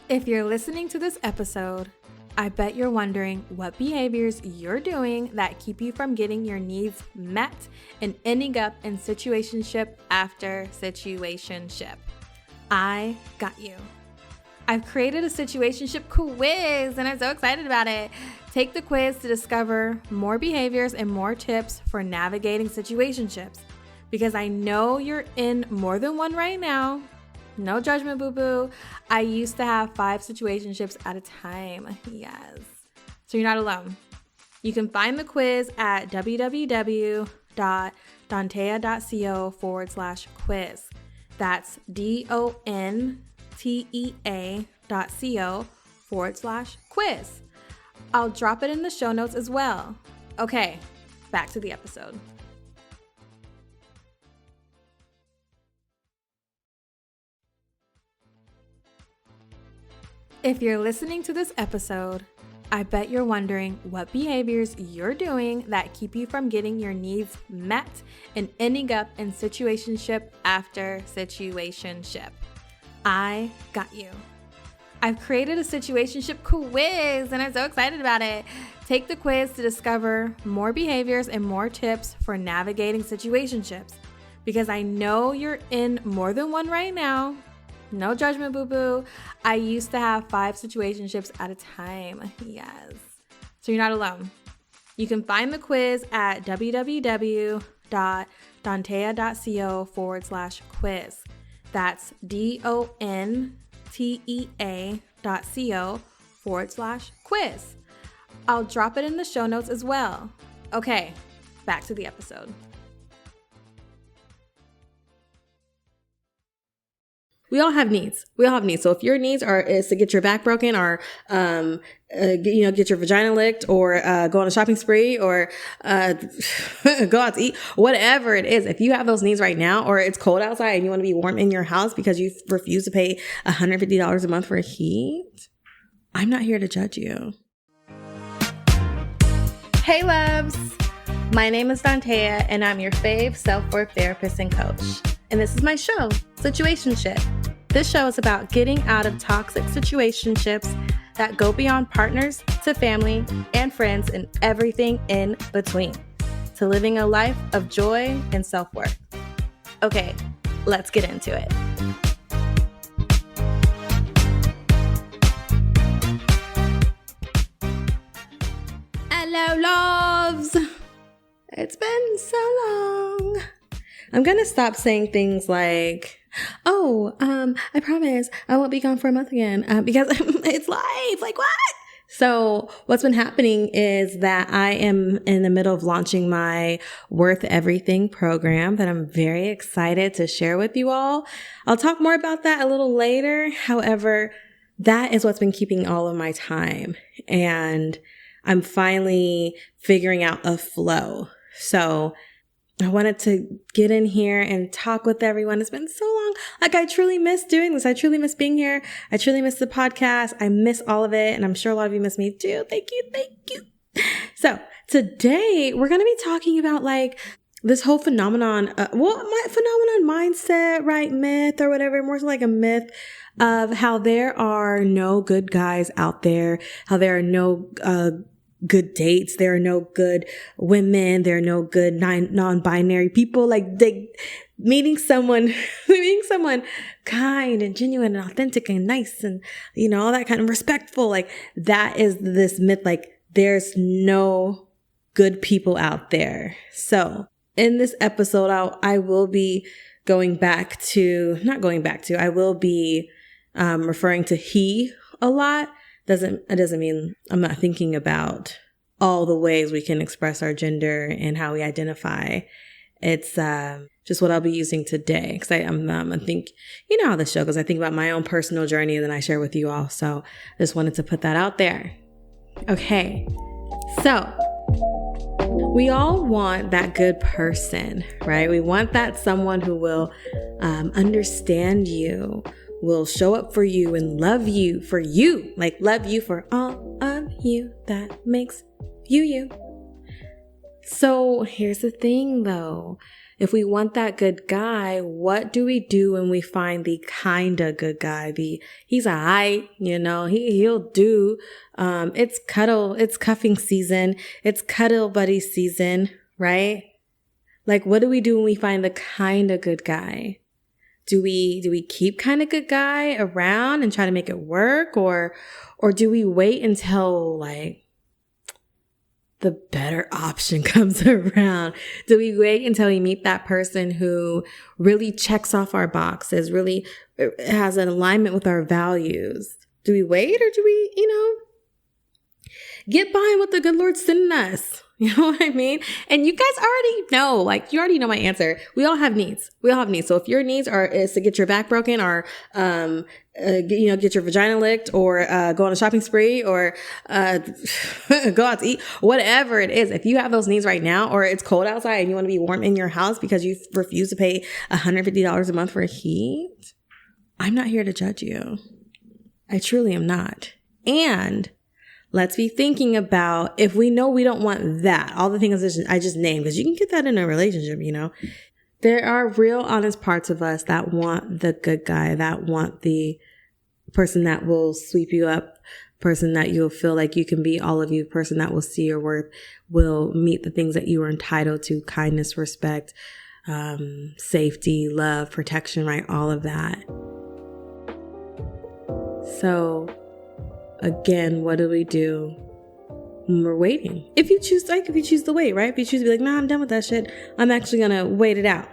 If you're listening to this episode, I bet you're wondering what behaviors you're doing that keep you from getting your needs met and ending up in situationship after situationship. I got you. I've created a situationship quiz and I'm so excited about it. Take the quiz to discover more behaviors and more tips for navigating situationships, because I know you're in more than one right now. No judgment, boo-boo. I used to have 5 situationships at a time. Yes. So you're not alone. You can find the quiz at www.dontea.co/quiz. That's DONTEA.co/quiz. I'll drop it in the show notes as well. Okay, back to the episode. If you're listening to this episode, I bet you're wondering what behaviors you're doing that keep you from getting your needs met and ending up in situationship after situationship. I got you. I've created a situationship quiz and I'm so excited about it. Take the quiz to discover more behaviors and more tips for navigating situationships, because I know you're in more than one right now. No judgment, boo-boo. I used to have 5 situationships at a time. Yes. So you're not alone. You can find the quiz at www.dontea.co/quiz. That's DONTEA.co/quiz. I'll drop it in the show notes as well. Okay, back to the episode. We all have needs. So if your needs is to get your back broken, or get your vagina licked, or go on a shopping spree, or go out to eat, whatever it is, if you have those needs right now, or it's cold outside and you want to be warm in your house because you refuse to pay $150 a month for heat, I'm not here to judge you. Hey loves, my name is Dontea and I'm your fave self-worth therapist and coach. And this is my show, Situationship. This show is about getting out of toxic situationships that go beyond partners to family and friends and everything in between, to living a life of joy and self-worth. Okay, let's get into it. Hello, loves. It's been so long. I'm going to stop saying things like, I promise I won't be gone for a month again, because it's life. Like, what? So what's been happening is that I am in the middle of launching my Worth Everything program that I'm very excited to share with you all. I'll talk more about that a little later. However, that is what's been keeping all of my time. And I'm finally figuring out a flow. So I wanted to get in here and talk with everyone. It's been so long. Like, I truly miss doing this. I truly miss being here. I truly miss the podcast. I miss all of it. And I'm sure a lot of you miss me too. Thank you. So today we're going to be talking about like this whole phenomenon, mindset, right? Myth or whatever, more so like a myth of how there are no good guys out there, how there are no, good dates. There are no good women. There are no good non-binary people. Like meeting someone kind and genuine and authentic and nice and, all that kind of respectful. Like that is this myth. Like there's no good people out there. So in this episode, I will be I will be referring to he a lot. It doesn't mean I'm not thinking about all the ways we can express our gender and how we identify. It's just what I'll be using today, because I'm think, how the show goes. I think about my own personal journey and then I share with you all. So I just wanted to put that out there. Okay, so we all want that good person, right? We want that someone who will understand you, will show up for you and love you for you, like love you for all of you that makes you. So here's the thing though, If we want that good guy, what do we do when we find the kinda good guy? He's alright, he'll do. It's cuffing season. It's cuddle buddy season, right? Like, what do we do when we find the kinda good guy? Do we keep kinda good guy around and try to make it work? Or do we wait until like the better option comes around? Do we wait until we meet that person who really checks off our boxes, really has an alignment with our values? Do we wait, or do we, get by what the good Lord's sending us? You know what I mean? And you guys already know, you already know my answer. We all have needs. So if your needs is to get your back broken, or, get your vagina licked, or, go on a shopping spree, or, go out to eat, whatever it is. If you have those needs right now, or it's cold outside and you want to be warm in your house because you refuse to pay $150 a month for heat, I'm not here to judge you. I truly am not. And let's be thinking about, if we know we don't want that, all the things I just named, because you can get that in a relationship, there are real honest parts of us that want the good guy, that want the person that will sweep you up, person that you'll feel like you can be all of you, person that will see your worth, will meet the things that you are entitled to: kindness, respect, safety, love, protection, right? All of that. So again, what do we do when we're waiting? If you choose to wait, right? If you choose to be like, nah, I'm done with that shit, I'm actually going to wait it out.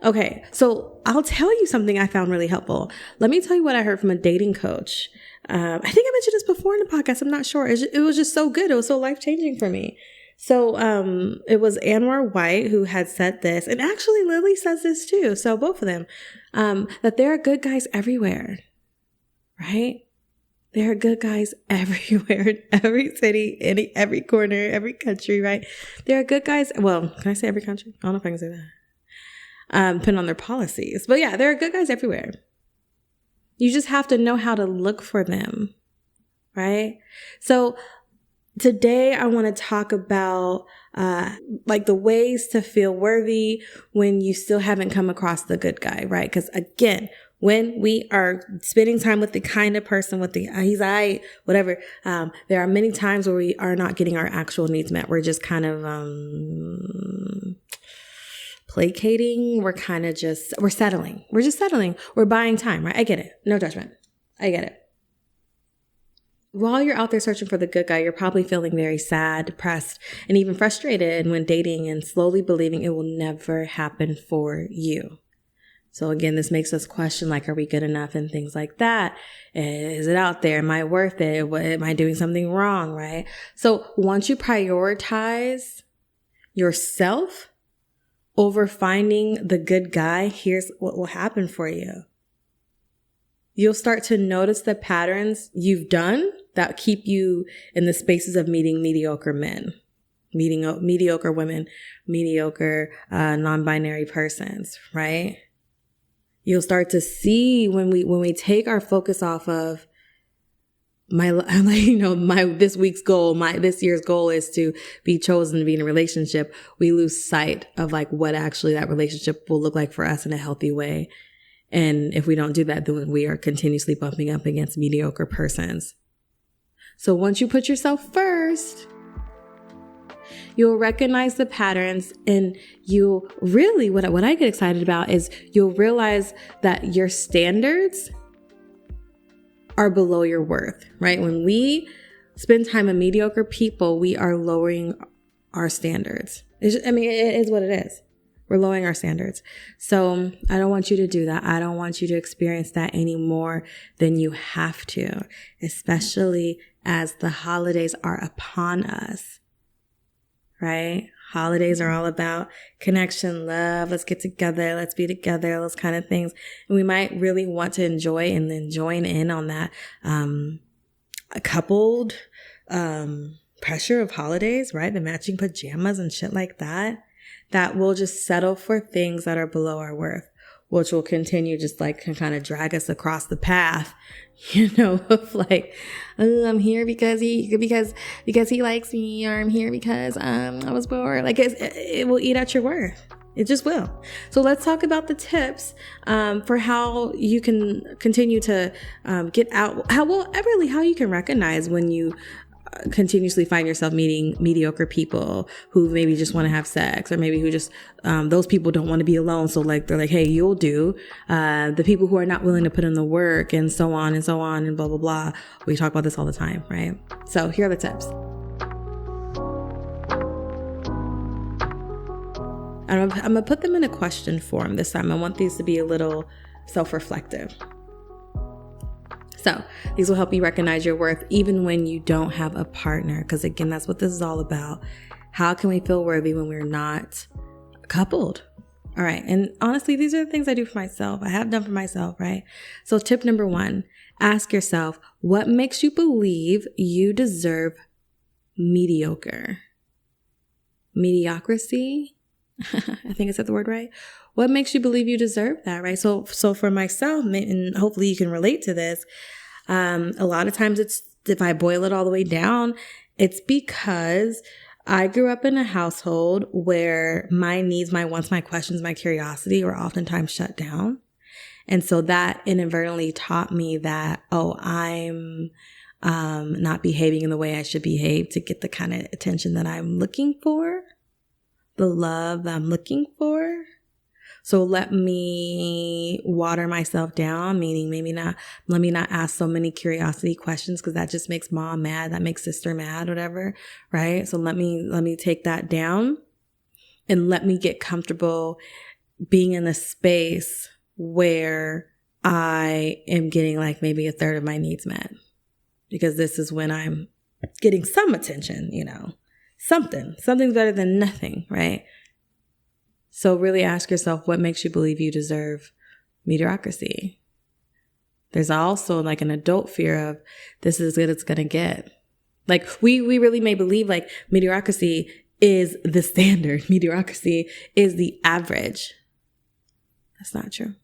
Okay, so I'll tell you something I found really helpful. Let me tell you what I heard from a dating coach. I think I mentioned this before in the podcast. I'm not sure. It was just so good. It was so life-changing for me. So it was Anwar White who had said this, and actually Lily says this too. So both of them, that there are good guys everywhere, right? There are good guys everywhere, in every city, every corner, every country, right? There are good guys. Well, can I say every country? I don't know if I can say that. Depending on their policies. But yeah, there are good guys everywhere. You just have to know how to look for them, right? So today I want to talk about the ways to feel worthy when you still haven't come across the good guy, right? Because again, when we are spending time with the kind of person, with the he's alright, whatever, there are many times where we are not getting our actual needs met. We're just kind of placating. We're settling. We're just settling. We're buying time, right? I get it. No judgment. I get it. While you're out there searching for the good guy, you're probably feeling very sad, depressed, and even frustrated when dating, and slowly believing it will never happen for you. So again, this makes us question, are we good enough and things like that? Is it out there? Am I worth it? Am I doing something wrong, right? So once you prioritize yourself over finding the good guy, here's what will happen for you. You'll start to notice the patterns you've done that keep you in the spaces of meeting mediocre men, mediocre women, mediocre non-binary persons, right? You'll start to see when we take our focus off of this year's goal is to be chosen to be in a relationship. We lose sight of what actually that relationship will look like for us in a healthy way. And if we don't do that, then we are continuously bumping up against mediocre persons. So once you put yourself first, you'll recognize the patterns, and you'll really, what I get excited about is you'll realize that your standards are below your worth, right? When we spend time with mediocre people, we are lowering our standards. It is what it is. We're lowering our standards. So I don't want you to do that. I don't want you to experience that any more than you have to, especially as the holidays are upon us, right? Holidays are all about connection, love, let's get together, let's be together, those kind of things. And we might really want to enjoy and then join in on that coupled pressure of holidays, right? The matching pajamas and shit like that. That we'll just settle for things that are below our worth. which will continue just like can kind of drag us across the path, of like, oh, I'm here because he likes me, or I'm here because I was bored. Like it will eat at your worth. It just will. So let's talk about the tips for how you can continue to get out. How you can recognize when you continuously find yourself meeting mediocre people who maybe just want to have sex, or maybe who just those people don't want to be alone. So like they're like, hey, you'll do. The people who are not willing to put in the work, and so on and so on and blah blah blah. We talk about this all the time, right? So here are the tips. I'm gonna put them in a question form this time. I want these to be a little self-reflective. So these will help you recognize your worth even when you don't have a partner. Because again, that's what this is all about. How can we feel worthy when we're not coupled? All right. And honestly, these are the things I do for myself. I have done for myself, right? So tip number 1, ask yourself, what makes you believe you deserve mediocre? Mediocrity? I think I said the word right. What makes you believe you deserve that, right? So for myself, and hopefully you can relate to this, a lot of times it's, if I boil it all the way down, it's because I grew up in a household where my needs, my wants, my questions, my curiosity were oftentimes shut down. And so that inadvertently taught me that, I'm not behaving in the way I should behave to get the kind of attention that I'm looking for, the love that I'm looking for. So let me water myself down, meaning let me not ask so many curiosity questions, because that just makes mom mad. That makes sister mad, whatever. Right. So let me take that down, and let me get comfortable being in a space where I am getting like maybe a third of my needs met, because this is when I'm getting some attention, something's better than nothing. Right. So really ask yourself, what makes you believe you deserve mediocrity? There's also like an adult fear of, this is as good as it's going to get. Like we really may believe like mediocrity is the standard. Mediocrity is the average. That's not true.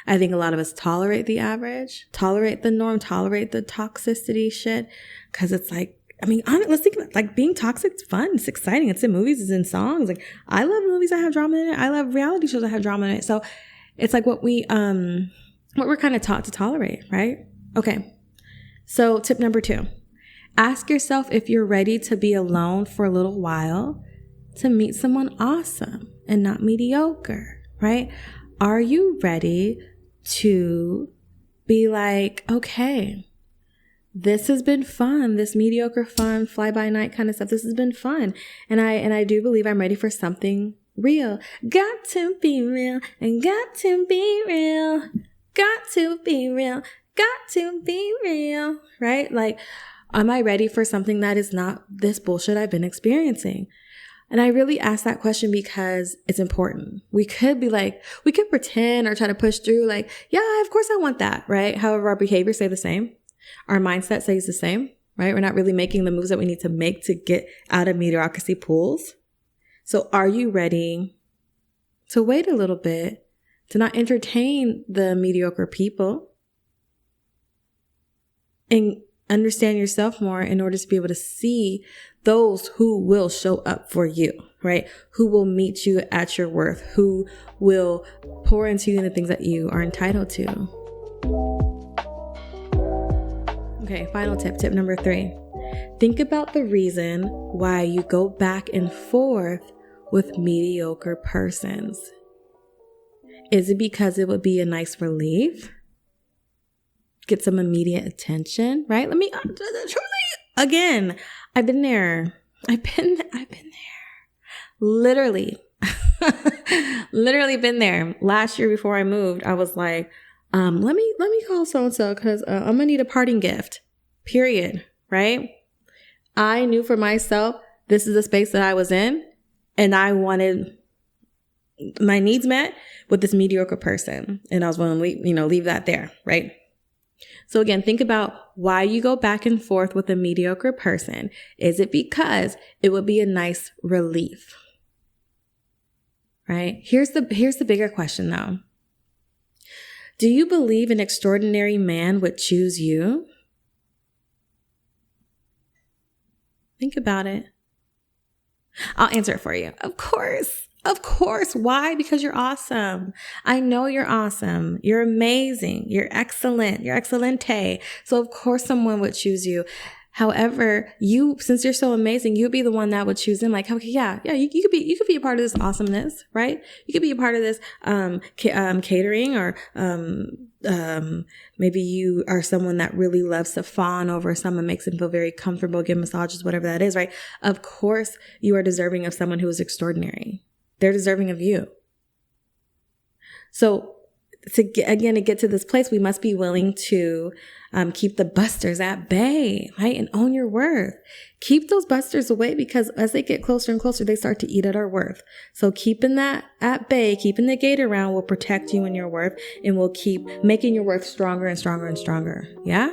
I think a lot of us tolerate the average, tolerate the norm, tolerate the toxicity shit, because it's like, let's think about it. Like being toxic, it's fun. It's exciting. It's in movies. It's in songs. Like I love movies that have drama in it. I love reality shows that have drama in it. So it's like what we're kind of taught to tolerate, right? Okay. So tip number 2, ask yourself if you're ready to be alone for a little while to meet someone awesome and not mediocre, right? Are you ready to be like, okay, this has been fun, this mediocre fun, fly by night kind of stuff. This has been fun. And I do believe I'm ready for something real. Got to be real and got to be real. Got to be real. Got to be real. Right? Like, am I ready for something that is not this bullshit I've been experiencing? And I really ask that question because it's important. We could pretend or try to push through like, yeah, of course I want that. Right? However, our behaviors stay the same. Our mindset stays the same, right? We're not really making the moves that we need to make to get out of mediocrity pools. So are you ready to wait a little bit, to not entertain the mediocre people, and understand yourself more in order to be able to see those who will show up for you, right? Who will meet you at your worth, who will pour into you the things that you are entitled to. Okay, final tip number 3. Think about the reason why you go back and forth with mediocre persons. Is it because it would be a nice relief? Get some immediate attention, right? Again, I've been there. I've been there. Literally been there. Last year before I moved, I was like, let me call so-and-so because I'm going to need a parting gift, period, right? I knew for myself, this is the space that I was in, and I wanted my needs met with this mediocre person. And I was willing to leave that there, right? So again, think about why you go back and forth with a mediocre person. Is it because it would be a nice relief? right? Here's the bigger question though. Do you believe an extraordinary man would choose you? Think about it. I'll answer it for you. Of course. Of course. Why? Because you're awesome. I know you're awesome. You're amazing. You're excellent. You're excellente. So of course someone would choose you. However, since you're so amazing, you'd be the one that would choose them. Like, okay, yeah, you could be a part of this awesomeness, right? You could be a part of this, catering, or, maybe you are someone that really loves to fawn over someone, makes them feel very comfortable, give massages, whatever that is, right? Of course, you are deserving of someone who is extraordinary. They're deserving of you. So to get to this place, we must be willing to keep the busters at bay, right? And own your worth. Keep those busters away, because as they get closer and closer, they start to eat at our worth. So keeping that at bay, keeping the gate around will protect you and your worth, and will keep making your worth stronger and stronger and stronger. Yeah?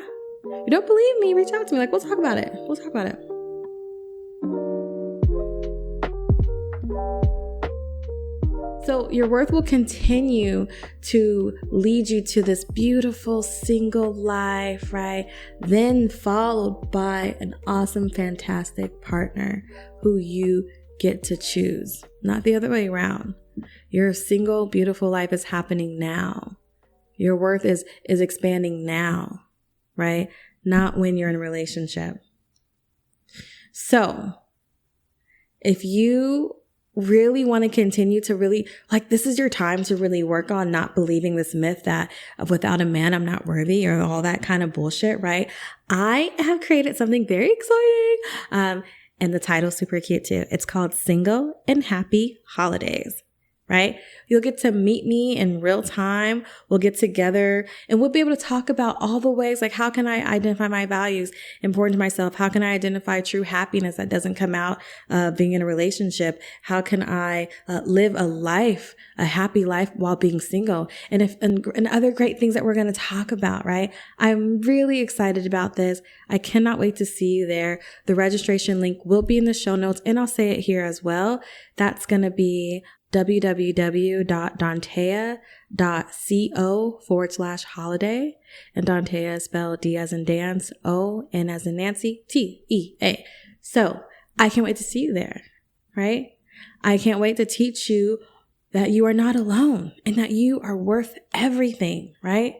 You don't believe me? Reach out to me. Like, we'll talk about it. So your worth will continue to lead you to this beautiful single life, right? Then followed by an awesome, fantastic partner who you get to choose, not the other way around. Your single, beautiful life is happening now. Your worth is expanding now, right? Not when you're in a relationship. So if you really want to continue to really, like, this is your time to really work on not believing this myth that without a man, I'm not worthy, or all that kind of bullshit, right? I have created something very exciting. And the title's super cute too. It's called Single and Happy Holidays, right? You'll get to meet me in real time. We'll get together and we'll be able to talk about all the ways, like, how can I identify my values important to myself? How can I identify true happiness that doesn't come out of being in a relationship? How can I live a happy life while being single? And other great things that we're going to talk about, right? I'm really excited about this. I cannot wait to see you there. The registration link will be in the show notes, and I'll say it here as well. That's going to be www.dantea.co/holiday. And Dantea is spelled D as in dance, O, N as in Nancy, T-E-A. So I can't wait to see you there, right? I can't wait to teach you that you are not alone and that you are worth everything, right?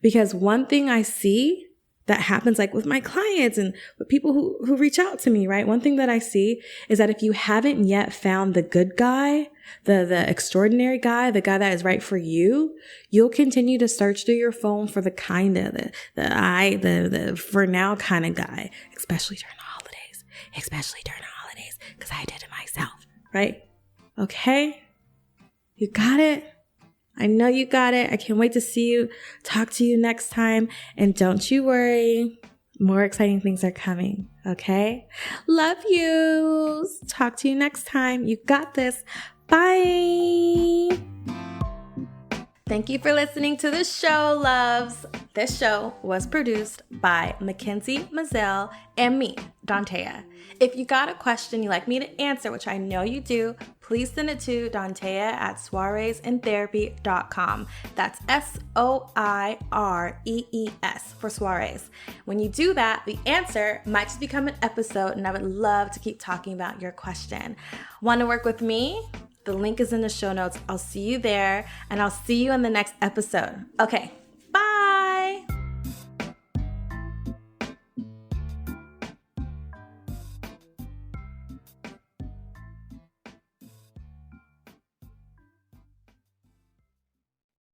Because one thing I see that happens, like with my clients and with people who reach out to me, right? One thing that I see is that if you haven't yet found the good guy, the extraordinary guy, the guy that is right for you, you'll continue to search through your phone for the kind of, the for now kind of guy, especially during the holidays, because I did it myself, right? Okay? You got it? I know you got it. I can't wait to see you, talk to you next time. And don't you worry, more exciting things are coming, okay? Love you. Talk to you next time. You got this. Bye. Thank you for listening to the show, loves. This show was produced by Mackenzie Mazel and me, Dantea. If you got a question you'd like me to answer, which I know you do, please send it to dantea@soireesandtherapy.com. That's SOIREES for soirees. When you do that, the answer might just become an episode, and I would love to keep talking about your question. Want to work with me? The link is in the show notes. I'll see you there, and I'll see you in the next episode. Okay.